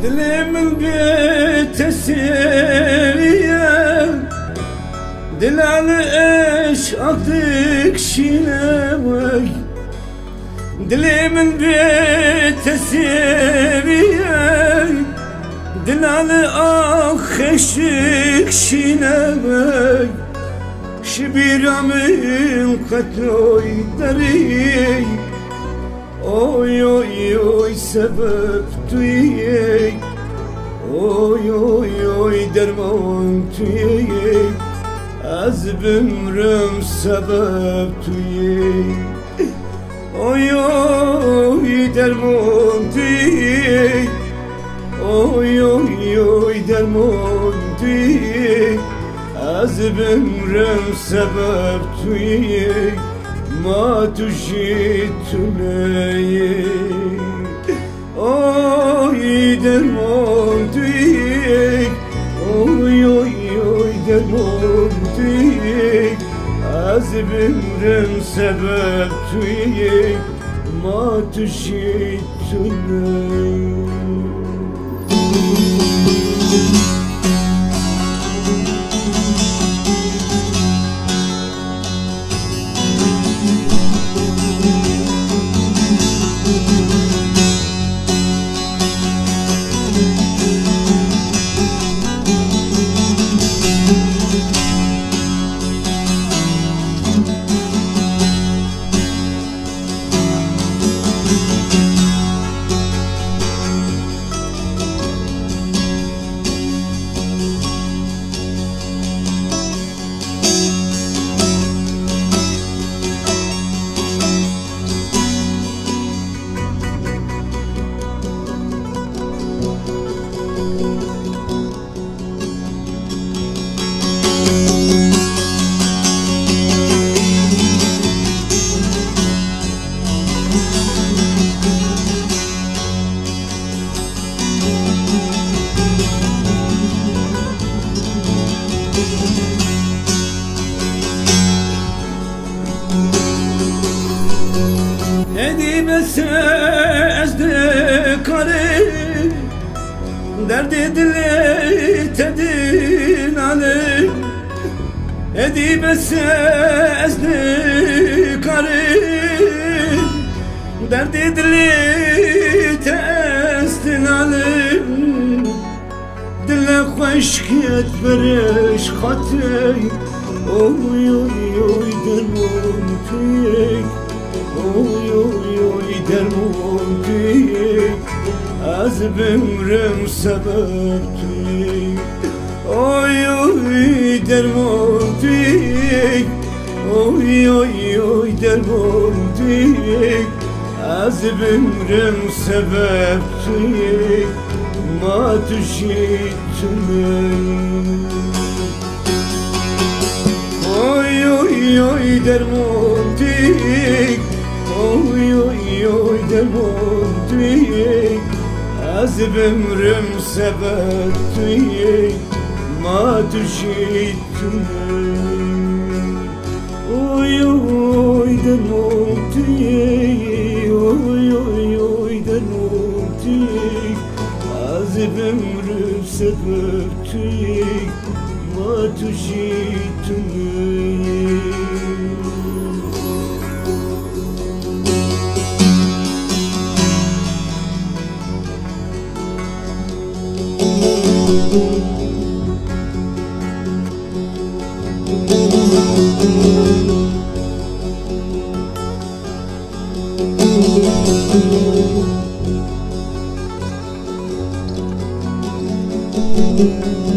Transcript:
دلم بتسيريا دل على عشقك شناوي دلم بتسيريا دل على عشقك شناوي شبيرة من قتلي دري اوي اوي اوي سبب توی اوی اوی اوی درمان توی از بمرم سبب توی اوی اوی درمان توی اوی اوی اوی درمان توی از بمرم سبب توی ما تجيتني اوي درمان توی اوی اوی اوی درمان توی از بمرم سبب توی ما تجيتني بس از دکاره درد دل تدین علی ادی بس از دکاره درد دل تستین علی دل خشکیت برش خاطی اوی اوی اوی درمان توی اوی اوی اوی درمان توی از بمرم سبب توی اوی اوی درمان توی اوی اوی اوی درمان توی از بمرم سبب توی ما تجيتني اوی اوی اوی درمان توی اوی اوی اوی درمان توی از بمرم سبب توی ما تجيتني اوی اوی درمان توی اوی اوی اوی درمان توی از بمرم سبب توی ما تجيتني Thank you.